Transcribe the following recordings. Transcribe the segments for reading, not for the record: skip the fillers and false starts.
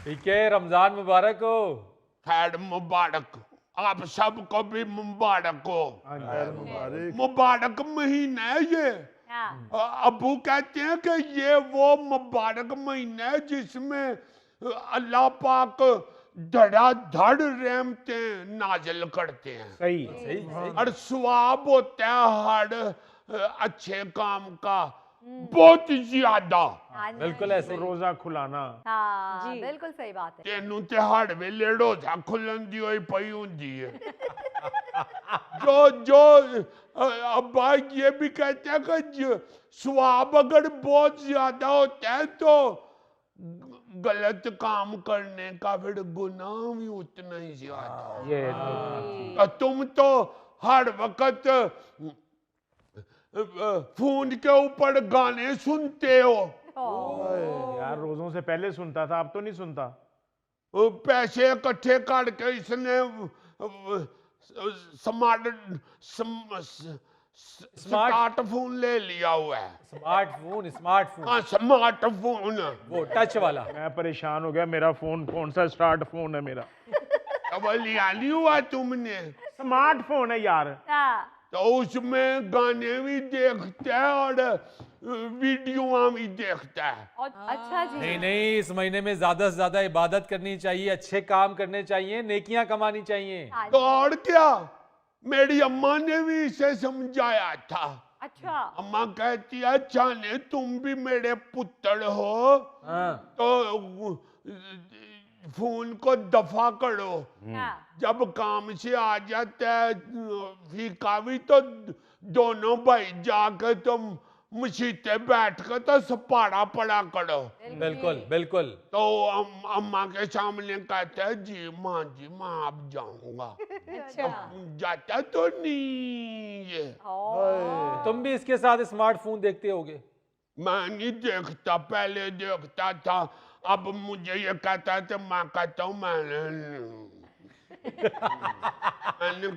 ठीक है, रमजान मुबारक हो। खैर मुबारक, आप सबको भी मुबारक हो। मुबारक। मुबारक महीना है ये। अबू कहते हैं कि ये वो मुबारक महीना है जिसमें अल्लाह पाक धड़ाधड़ रहमतें नाजिल करते हैं। सही सही सही। और सवाब होता है हर अच्छे काम का बहुत ज्यादा। बिल्कुल ऐसे। रोजा खुलाना। हाँ बिल्कुल सही बात है। तेनू ते हर वेले रोजा खुलन दी होई पई हुंदी है। जो जो अब्बा ये भी कहते हैं कि सवाब अगर बहुत ज्यादा होता है तो गलत काम करने का फिर गुनाह भी उतना ही ज्यादा। ये तो तुम तो हर वक्त फोन के ऊपर गाने सुनते हो। यार रोजों से पहले सुनता था, अब तो नहीं सुनता। पैसे इकट्ठे करके इसने स्मार्टफोन ले लिया हुआ है। Smartphone smartphone. हाँ स्मार्टफोन, वो टच वाला। मैं परेशान हो गया, मेरा फोन कौन सा स्टार्ट फोन है मेरा? अब लिया नहीं हुआ तुमने? स्मार्टफोन है यार। तो उसमें गाने भी देखता है और वीडियो भी देखता है। अच्छा जी। नहीं नहीं, इस महीने में ज्यादा से ज्यादा इबादत करनी चाहिए, अच्छे काम करने चाहिए, नेकियां कमानी चाहिए। तो और क्या, मेरी अम्मा ने भी इसे समझाया था। अच्छा। अम्मा कहती है जाने तुम भी मेरे पुत्र हो हाँ। तो फोन को दफा करो। जब काम से आ जाता है फीका भी तो दोनों भाई जाकर तुम मसीते बैठ कर तो सपाड़ा पड़ा करो। बिल्कुल बिल्कुल। तो अम्मा के सामने कहता है जी माँ अब जाऊंगा। जाता तो नहीं ये। तुम भी इसके साथ स्मार्टफोन देखते होगे? मैं नहीं देखता, पहले देखता था, अब मुझे ये कहता है तो मैं कहता हूँ मैंने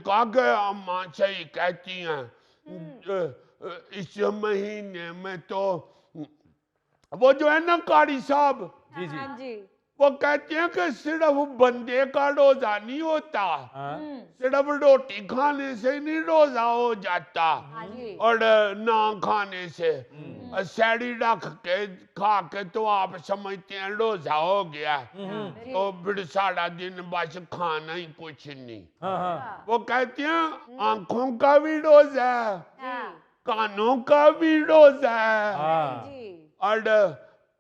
कहा कि अम्मा सही कहती हैं। इस महीने में तो वो जो है ना कारी साहब, जी जी। वो कहते हैं कि सिर्फ बंदे का रोजा नहीं होता, सिर्फ रोटी खाने से नहीं रोजा हो जाता और ना खाने से। सैड़ी रख के खा के तो आप समझते हैं रोजा हो गया, तो फिर सारा दिन बस खाना ही कुछ नहीं। वो कहते हैं आंखों का भी रोजा है, कानों का भी रोजा है और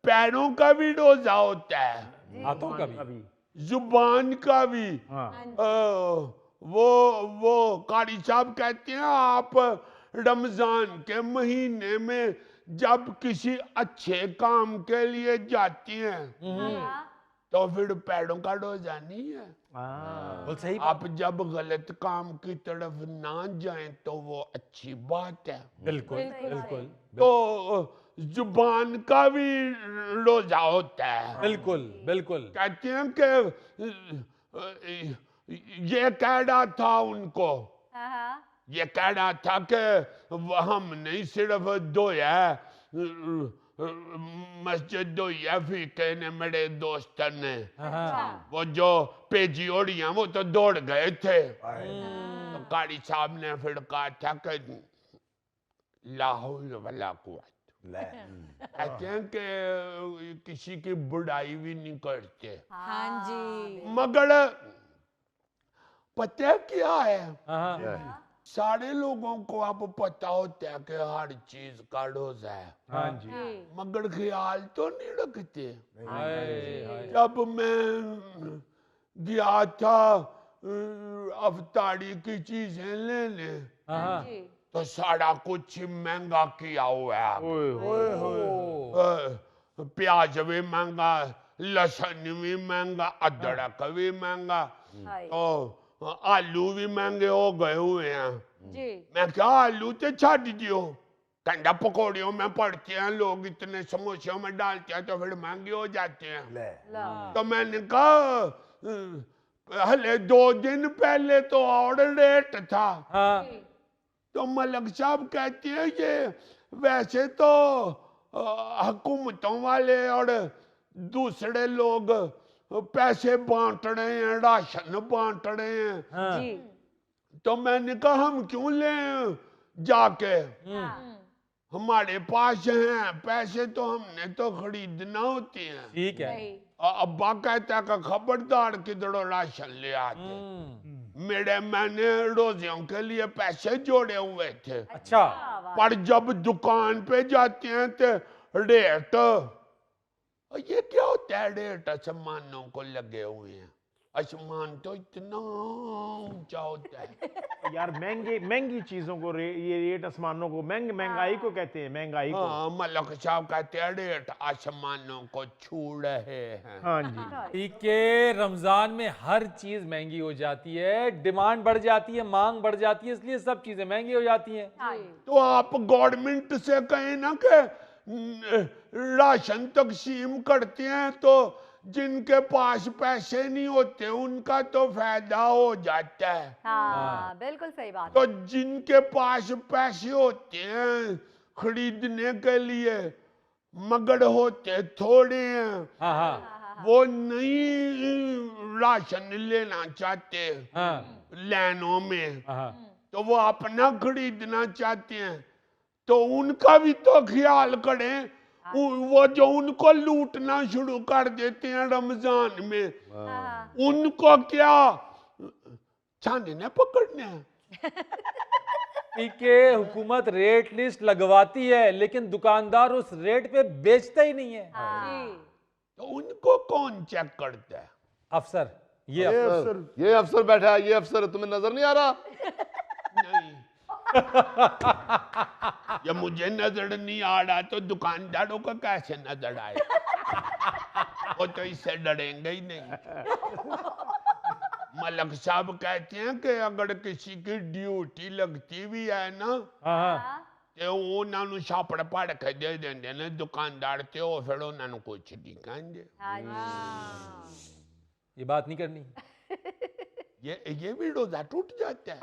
पैरों का भी रोजा होता है, हाथों का भी, जुबान का भी। वो कारी साहब कहते हैं आप रमजान के महीने में जब किसी अच्छे काम के लिए जाती हैं तो फिर पैरों का रोजा नहीं है। बिल्कुल सही। आप जब गलत काम की तरफ ना जाएं तो वो अच्छी बात है। बिल्कुल बिल्कुल। तो जुबान का भी रोजा होता है। बिल्कुल बिल्कुल। कहते हैं कि ये कह रहा था उनको, ये कह रहा था कि हम नहीं सिर्फ धोया मस्जिद धोई है फीके ने मेरे दोस्त ने, वो जो पेजी ओढ़ियां वो तो दौड़ गए थे। तो कारी साहब ने फिर कहा था कि लाहौल वला कुव्वत, कहते हैं कि किसी की बुराई भी नहीं करते। हाँ जी। मगर पता है क्या है, सारे लोगों को अब पता होता है कि हर चीज का रोजा है। हाँ जी। मगर ख्याल तो नहीं रखते। हाय। जब मैं गया था अफ्तारी की चीजें लेने तो सारा कुछ महंगा किया हुआ है। प्याज भी महंगा, लहसुन भी महंगा, अदरक भी महंगा, तो आलू भी महंगे हो गए हुए हैं। मैं क्या आलू तो छाड़ दियो, ठंडा पकौड़ियों में पड़ते हैं लोग, इतने समोसियों में डालते हैं तो फिर महंगे हो जाते हैं। तो मैंने कहा हले 2 दिन पहले तो और रेट था। तो मलक साहब कहते हैं ये वैसे तो हुकूमतों वाले और दूसरे लोग पैसे बांट रहे हैं, राशन बांट रहे हैं। हाँ, जी तो मैंने कहा हम क्यों लें जाके, हमारे पास हैं पैसे, तो हमने तो खरीदना होते हैं। ठीक है। सही अब्बा कहता है कि खबरदार किधरों राशन ले आते। मैंने रोजियों के लिए पैसे जोड़े हुए थे, अच्छा, पर जब दुकान पे जाते हैं तो रेट, ये क्या होता है रेट आसमानों को लगे हुए हैं? आसमान तो इतना ऊंचा होता है। यार महंगी चीजों को ये रेट आसमानों को महंगाई को कहते हैं, महंगाई को। हाँ, मलक साहब कहते हैं रेट आसमानों को छू रहे हैं। हाँ जी। ठीक है। रमजान में हर चीज महंगी हो जाती है, डिमांड बढ़ जाती है, मांग बढ़ जाती है, इसलिए सब चीजें महंगी हो जाती हैं। तो आप गवर्नमेंट से कहें ना कि राशन तकसीम करते हैं, तो जिनके पास पैसे नहीं होते उनका तो फायदा हो जाता है। हाँ बिल्कुल सही बात तो जिनके पास पैसे होते हैं खरीदने के लिए, मगर होते थोड़े हैं, हाँ हाँ वो नहीं राशन लेना चाहते हाँ लाइनों में, हाँ। तो वो अपना खरीदना चाहते हैं। तो उनका भी तो ख्याल करें। वो जो उनको लूटना शुरू कर देते हैं रमजान में, उनको क्या छानने पकड़ने हैं? ठीक है, हुकूमत रेट लिस्ट लगवाती है, लेकिन दुकानदार उस रेट पे बेचता ही नहीं है। तो उनको कौन चेक करता है? अफसर, ये अफसर। ये अफसर बैठा है, ये अफसर तुम्हें नजर नहीं आ रहा? नहीं। ये मुझे नजर नहीं आ रहा तो दुकानदारों को कैसे नजर आए? वो तो इससे डरेंगे ही नहीं। मलक साहब कहते हैं कि अगर किसी की ड्यूटी लगती भी है ना, हाँ ਤੇ ਉਹਨਾਂ ਨੂੰ ਛਾਪੜ ਪੜ ਕੇ ਦੇ ਦਿੰਦੇ ਨੇ ਦੁਕਾਨਦਾਰ, ਤੇ ਉਹ ਫਿਰ ਉਹਨਾਂ ਨੂੰ ਕੁਛ ਨਹੀਂ ਕਹਿੰਦੇ। ये बात नहीं करनी। ये भी रोजा टूट जाता है।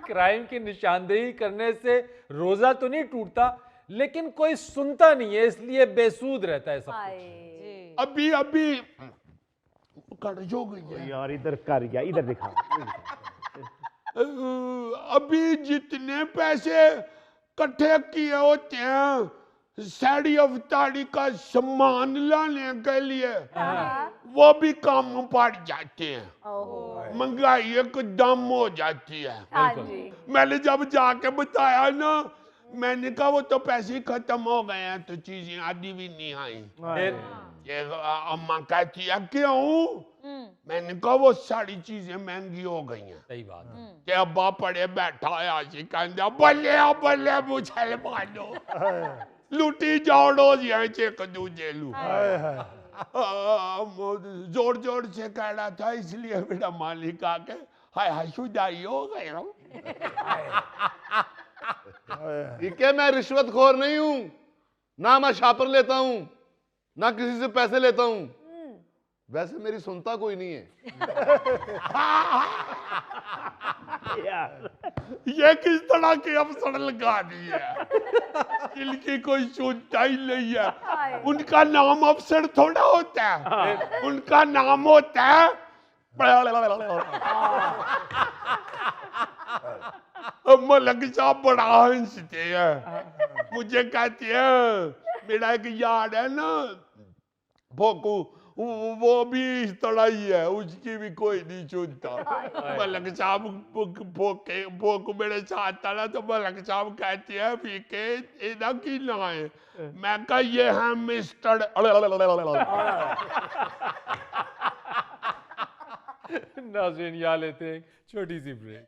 क्राइम की निशानदेही करने से रोजा तो नहीं टूटता, लेकिन कोई सुनता नहीं है, इसलिए बेसूद रहता है सब कुछ। अभी अभी कर्ज हो गई है यार इधर कर गया, इधर दिखा। अभी जितने पैसे इकट्ठे किए होते हैं साड़ी अवतारी का सामान लाने के लिए, वो भी कम पड़ जाते हैं। महंगाई एकदम हो जाती है। मैंने जब जाके बताया ना, मैंने कहा वो तो पैसे ही खत्म हो गए हैं, तो चीजें आदि भी नहीं आई। फिर ये अम्मा कहती है क्यों? मैंने कहा वो सारी चीजें महंगी हो गई हैं। सही बात है। कि अब्बा पड़े बैठा है आशी कहता बल्ले बल्ले मुसलमानो लूटी जाओ रोज यहाँ चेक दूजे लू। जोर जोर से कह रहा था, इसलिए मेरा मालिक आके हाय हाय शुदाई हो गए। ठीक है, मैं रिश्वतखोर नहीं हूं, ना मैं शापर लेता हूं, ना किसी से पैसे लेता हूं। वैसे मेरी सुनता कोई नहीं है। ये किस तरह के अवसर लगा दी है? इनकी कोई सुनता ही नहीं है। उनका नाम अफसर थोड़ा होता है, उनका नाम होता है मलक साहब बड़ा हंसते हैं। मुझे कहते हैं मेरा एक यार है ना भोकू, वो भी इस तरह ही है, उसकी भी कोई नहीं सुनता। मलक साहब भोक मेरे साथ था तो मलक साहब कहते हैं फीके इधर की ना है। मैं कहा ये है मिस्टर नाज़रीन, यहाँ लेते हैं छोटी सी ब्रेक।